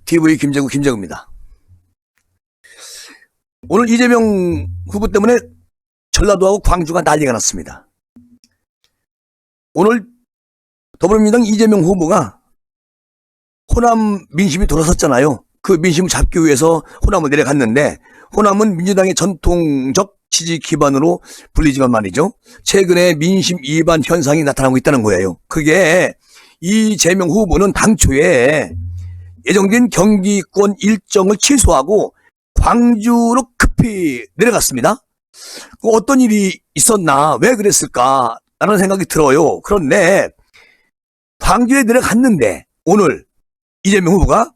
TV 김재구 김재구입니다. 오늘 이재명 후보 때문에 전라도하고 광주가 난리가 났습니다. 오늘 더불어민주당 이재명 후보가 호남 민심이 돌아섰잖아요. 그 민심을 잡기 위해서 호남을 내려갔는데, 호남은 민주당의 전통적 지지 기반으로 불리지만 말이죠, 최근에 민심 이반 현상이 나타나고 있다는 거예요. 그게 이재명 후보는 당초에 예정된 경기권 일정을 취소하고 광주로 급히 내려갔습니다. 어떤 일이 있었나, 왜 그랬을까 라는 생각이 들어요. 그런데 광주에 내려갔는데 오늘 이재명 후보가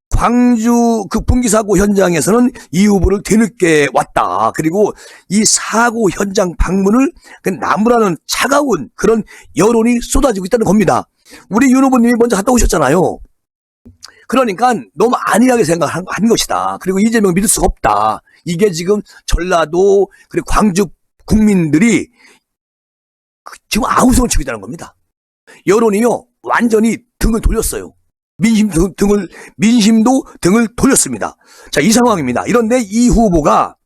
광주 그 분기 사고 현장에서는 이 후보를 뒤늦게 왔다. 그리고 이 사고 현장 방문을 나무라는 차가운 그런 여론이 쏟아지고 있다는 겁니다. 우리 윤 후보님이 먼저 갔다 오셨잖아요. 그러니까 너무 안일하게 생각한 것이다. 그리고 이재명 믿을 수가 없다. 이게 지금 전라도 그리고 광주 국민들이 지금 아우성을 치고 있다는 겁니다. 여론이요 완전히 등을 돌렸어요. 민심도 등을 돌렸습니다. 자, 이 상황입니다. 이런데 이 후보가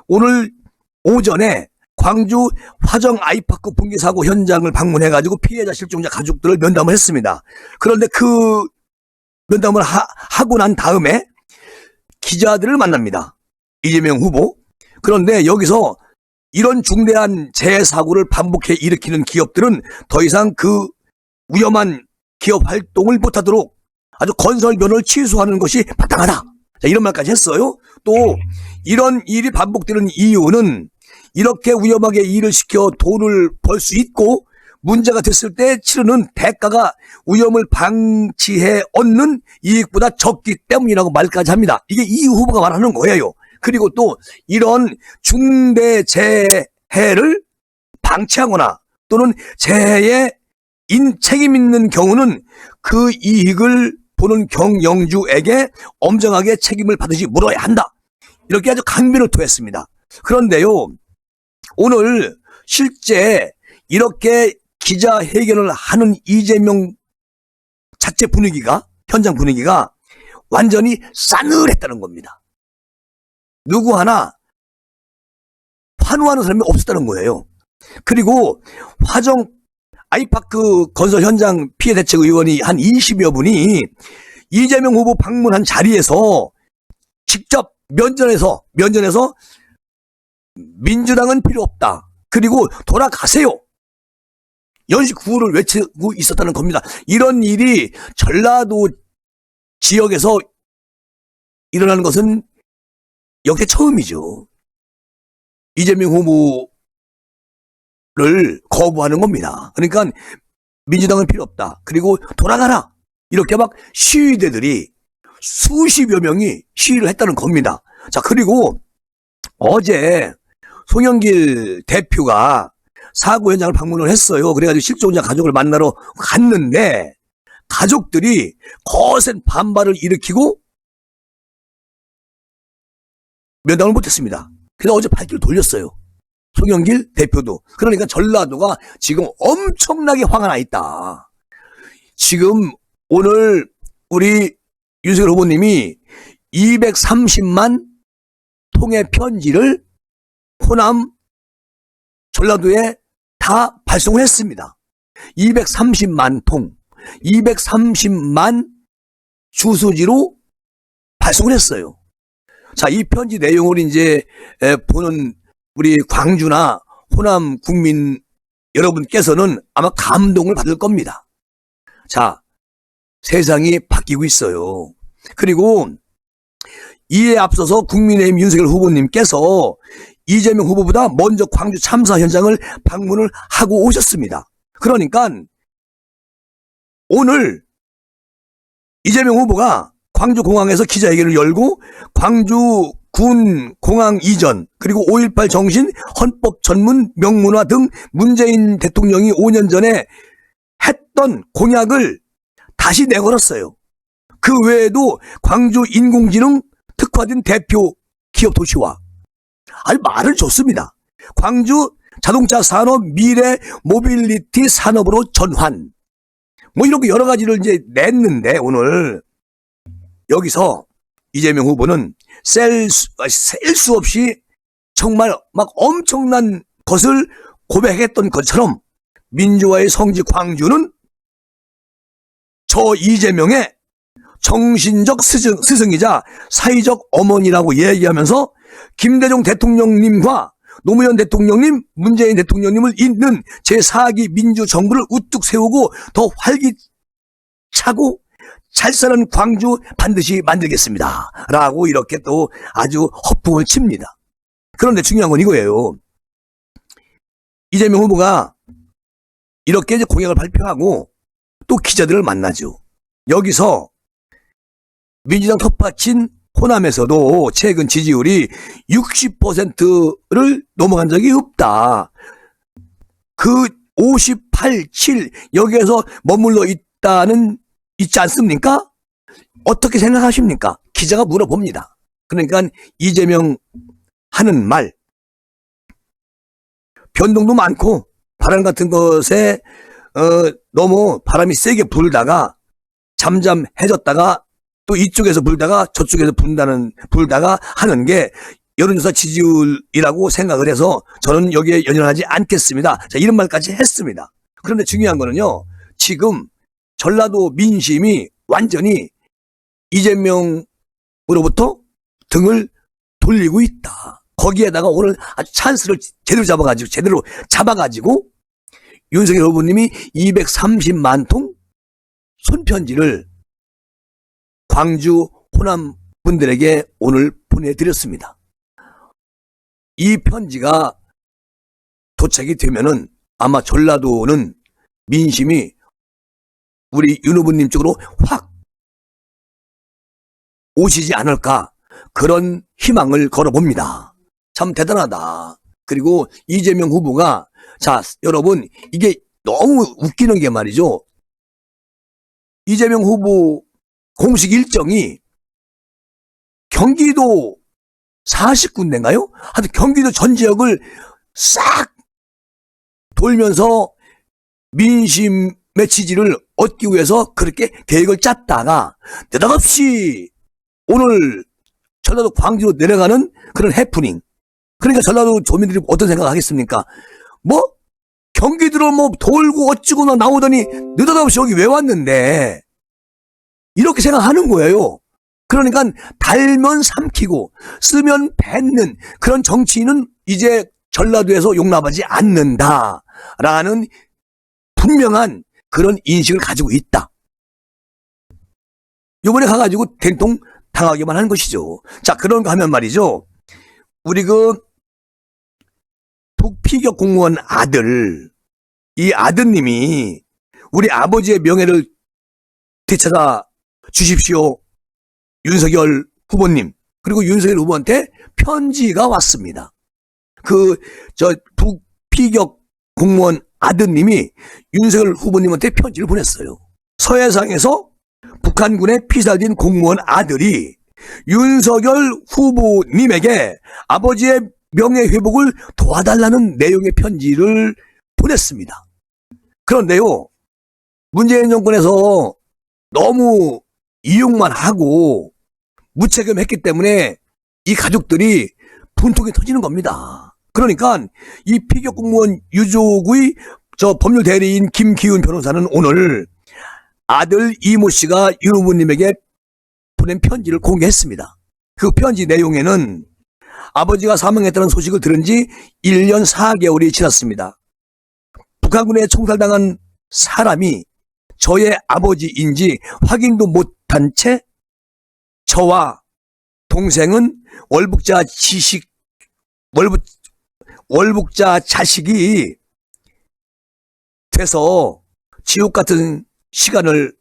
오늘 오전에 광주 화정 아이파크 붕괴 사고 현장을 방문해가지고 피해자 실종자 가족들을 면담을 했습니다. 그런데 그 면담을 하고 난 다음에 기자들을 만납니다. 이재명 후보. 그런데 여기서 이런 중대한 재해 사고를 반복해 일으키는 기업들은 더 이상 그 위험한 기업 활동을 못하도록 아주 건설면허를 취소하는 것이 마땅하다. 자, 이런 말까지 했어요. 또 이런 일이 반복되는 이유는 이렇게 위험하게 일을 시켜 돈을 벌 수 있고 문제가 됐을 때 치르는 대가가 위험을 방치해 얻는 이익보다 적기 때문이라고 말까지 합니다. 이게 이 후보가 말하는 거예요. 그리고 또 이런 중대 재해를 방치하거나 또는 재해에 책임 있는 경우는 그 이익을 보는 경영주에게 엄정하게 책임을 받으시 물어야 한다. 이렇게 아주 강변을 토했습니다. 그런데요, 오늘 실제 이렇게 기자회견을 하는 이재명 자체 분위기가, 현장 분위기가 완전히 싸늘했다는 겁니다. 누구 하나 환호하는 사람이 없었다는 거예요. 그리고 화정 아이파크 건설 현장 피해 대책 의원이 한 20여 분이 이재명 후보 방문한 자리에서 직접 면전에서 민주당은 필요 없다. 그리고 돌아가세요. 연식 구호를 외치고 있었다는 겁니다. 이런 일이 전라도 지역에서 일어나는 것은 역대 처음이죠. 이재명 후보를 거부하는 겁니다. 그러니까 민주당은 필요 없다. 그리고 돌아가라. 이렇게 막 시위대들이 수십여 명이 시위를 했다는 겁니다. 자, 그리고 어제 송영길 대표가 사고 현장을 방문을 했어요. 그래가지고 실종자 가족을 만나러 갔는데 가족들이 거센 반발을 일으키고 면담을 못했습니다. 그래서 어제 발길을 돌렸어요. 송영길 대표도. 그러니까 전라도가 지금 엄청나게 화가 나 있다. 지금 오늘 우리 윤석열 후보님이 230만 통의 편지를 호남 전라도에 다 발송을 했습니다. 230만 통, 230만 주소지로 발송을 했어요. 자, 이 편지 내용을 이제 보는 우리 광주나 호남 국민 여러분께서는 아마 감동을 받을 겁니다. 자, 세상이 바뀌고 있어요. 그리고 이에 앞서서 국민의힘 윤석열 후보님께서 이재명 후보보다 먼저 광주 참사 현장을 방문을 하고 오셨습니다. 그러니까 오늘 이재명 후보가 광주 공항에서 기자회견을 열고 광주 군 공항 이전 그리고 5.18 정신 헌법 전문 명문화 등 문재인 대통령이 5년 전에 했던 공약을 다시 내걸었어요. 그 외에도 광주 인공지능 특화된 대표 기업 도시화, 아니 말을 좋습니다. 광주 자동차 산업 미래 모빌리티 산업으로 전환, 뭐 이렇게 여러 가지를 이제 냈는데 오늘 여기서 이재명 후보는 셀 수 없이 정말 막 엄청난 것을 고백했던 것처럼 민주화의 성지 광주는 저 이재명의 정신적 스승이자 사회적 어머니라고 얘기하면서 김대중 대통령님과 노무현 대통령님, 문재인 대통령님을 잇는 제4기 민주정부를 우뚝 세우고 더 활기차고 잘 사는 광주 반드시 만들겠습니다. 라고 이렇게 또 아주 허풍을 칩니다. 그런데 중요한 건 이거예요. 이재명 후보가 이렇게 이제 공약을 발표하고 또 기자들을 만나죠. 여기서 민주당 텃밭인 호남에서도 최근 지지율이 60%를 넘어간 적이 없다. 그 58, 7 여기에서 머물러 있지 않습니까? 어떻게 생각하십니까? 기자가 물어봅니다. 그러니까 이재명 하는 말, 변동도 많고 바람 같은 것에 너무 바람이 세게 불다가 잠잠해졌다가 또 이쪽에서 불다가 저쪽에서 불다가 하는 게 여론조사 지지율이라고 생각을 해서 저는 여기에 연연하지 않겠습니다. 자, 이런 말까지 했습니다. 그런데 중요한 거는요, 지금 전라도 민심이 완전히 이재명으로부터 등을 돌리고 있다. 거기에다가 오늘 아주 찬스를 제대로 잡아가지고 윤석열 후보님이 230만 통 손편지를 광주 호남 분들에게 오늘 보내드렸습니다. 이 편지가 도착이 되면은 아마 전라도는 민심이 우리 윤 후보님 쪽으로 확 오시지 않을까, 그런 희망을 걸어봅니다. 참 대단하다. 그리고 이재명 후보가, 자, 여러분, 이게 너무 웃기는 게 말이죠. 이재명 후보 공식 일정이 경기도 40군데인가요? 하여튼 경기도 전 지역을 싹 돌면서 민심의 지지를 얻기 위해서 그렇게 계획을 짰다가 느닷없이 오늘 전라도 광주로 내려가는 그런 해프닝. 그러니까 전라도 도민들이 어떤 생각을 하겠습니까? 뭐 경기도로 뭐 돌고 어찌고 나오더니 느닷없이 여기 왜 왔는데, 이렇게 생각하는 거예요. 그러니까 달면 삼키고 쓰면 뱉는 그런 정치인은 이제 전라도에서 용납하지 않는다라는 분명한 그런 인식을 가지고 있다. 요번에 가가지고 된통 당하기만 한 것이죠. 자, 그런가 하면 말이죠. 우리 북피격 공무원 아들, 이 아드님이 우리 아버지의 명예를 되찾아 주십시오. 윤석열 후보님. 그리고 윤석열 후보한테 편지가 왔습니다. 북피격 공무원 아드님이 윤석열 후보님한테 편지를 보냈어요. 서해상에서 북한군에 피살된 공무원 아들이 윤석열 후보님에게 아버지의 명예회복을 도와달라는 내용의 편지를 보냈습니다. 그런데요, 문재인 정권에서 너무 이용만 하고 무책임했기 때문에 이 가족들이 분통이 터지는 겁니다. 그러니까 이 피격 공무원 유족의 법률 대리인 김기훈 변호사는 오늘 아들 이모 씨가 윤 후보님에게 보낸 편지를 공개했습니다. 그 편지 내용에는 아버지가 사망했다는 소식을 들은 지 1년 4개월이 지났습니다. 북한군에 총살당한 사람이 저의 아버지인지 확인도 못한 채 저와 동생은 월북자 자식이 돼서 지옥 같은 시간을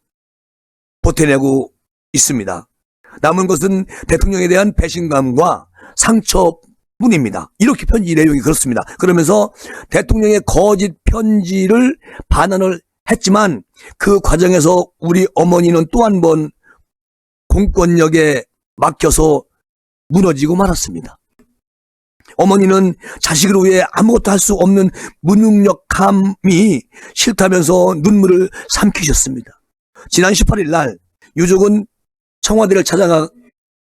보태내고 있습니다. 남은 것은 대통령에 대한 배신감과 상처뿐입니다. 이렇게 편지 내용이 그렇습니다. 그러면서 대통령의 거짓 편지를 반환을 했지만 그 과정에서 우리 어머니는 또 한 번 공권력에 막혀서 무너지고 말았습니다. 어머니는 자식을 위해 아무것도 할 수 없는 무능력함이 싫다면서 눈물을 삼키셨습니다. 지난 18일 날 유족은 청와대를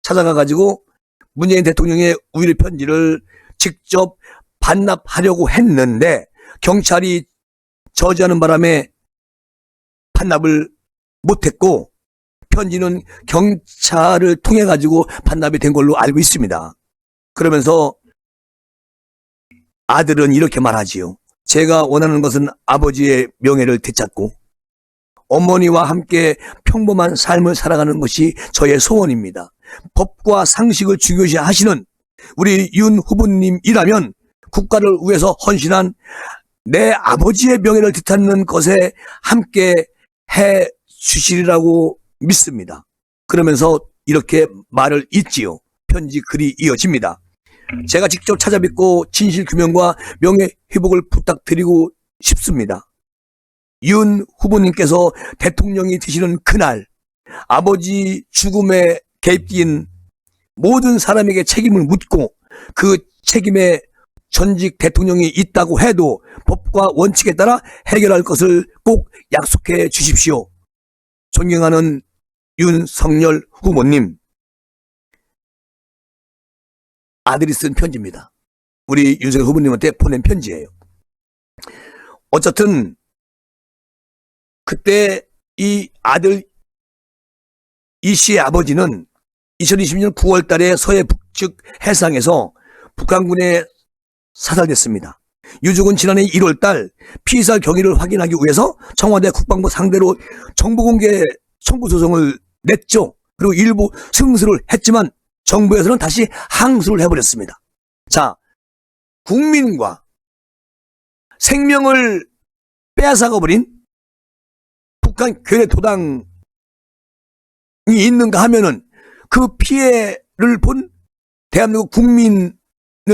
찾아가가지고 문재인 대통령의 우일 편지를 직접 반납하려고 했는데 경찰이 저지하는 바람에 반납을 못했고 편지는 경찰을 통해 가지고 반납이 된 걸로 알고 있습니다. 그러면서 아들은 이렇게 말하지요. 제가 원하는 것은 아버지의 명예를 되찾고 어머니와 함께 평범한 삶을 살아가는 것이 저의 소원입니다. 법과 상식을 중요시 하시는 우리 윤 후보님이라면 국가를 위해서 헌신한 내 아버지의 명예를 되찾는 것에 함께 해 주시리라고 믿습니다. 그러면서 이렇게 말을 잇지요. 편지 글이 이어집니다. 제가 직접 찾아뵙고 진실 규명과 명예 회복을 부탁드리고 싶습니다. 윤 후보님께서 대통령이 되시는 그날 아버지 죽음에 개입된 모든 사람에게 책임을 묻고 그 책임에 전직 대통령이 있다고 해도 법과 원칙에 따라 해결할 것을 꼭 약속해 주십시오. 존경하는 윤석열 후보님. 아들이 쓴 편지입니다. 우리 윤석열 후보님한테 보낸 편지예요. 어쨌든 그때 이 아들 이 씨의 아버지는 2020년 9월 달에 서해 북측 해상에서 북한군에 사살됐습니다. 유족은 지난해 1월 달 피의사 경위를 확인하기 위해서 청와대 국방부 상대로 정보공개 청구 소송을 냈죠. 그리고 일부 승소를 했지만 정부에서는 다시 항소를 해버렸습니다. 자, 국민과 생명을 빼앗아가버린 북한 괴뢰 도당이 있는가 하면은 그 피해를 본 대한민국 국민을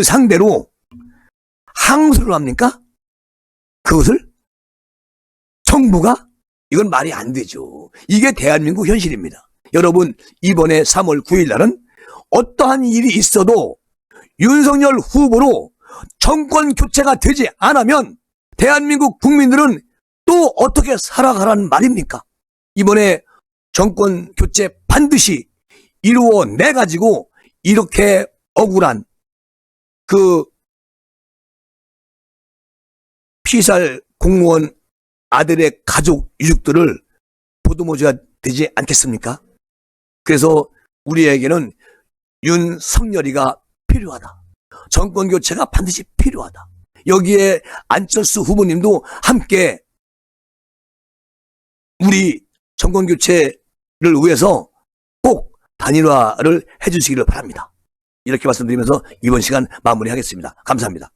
상대로 항소를 합니까? 그것을? 정부가? 이건 말이 안 되죠. 이게 대한민국 현실입니다. 여러분, 이번에 3월 9일 날은 어떠한 일이 있어도 윤석열 후보로 정권 교체가 되지 않으면 대한민국 국민들은 또 어떻게 살아가라는 말입니까? 이번에 정권 교체 반드시 이루어내가지고 이렇게 억울한 그 피살 공무원 아들의 가족 유족들을 보듬어줘야 되지 않겠습니까? 그래서 우리에게는 윤석열이가 필요하다. 정권 교체가 반드시 필요하다. 여기에 안철수 후보님도 함께 우리 정권 교체를 위해서 꼭 단일화를 해주시기를 바랍니다. 이렇게 말씀드리면서 이번 시간 마무리하겠습니다. 감사합니다.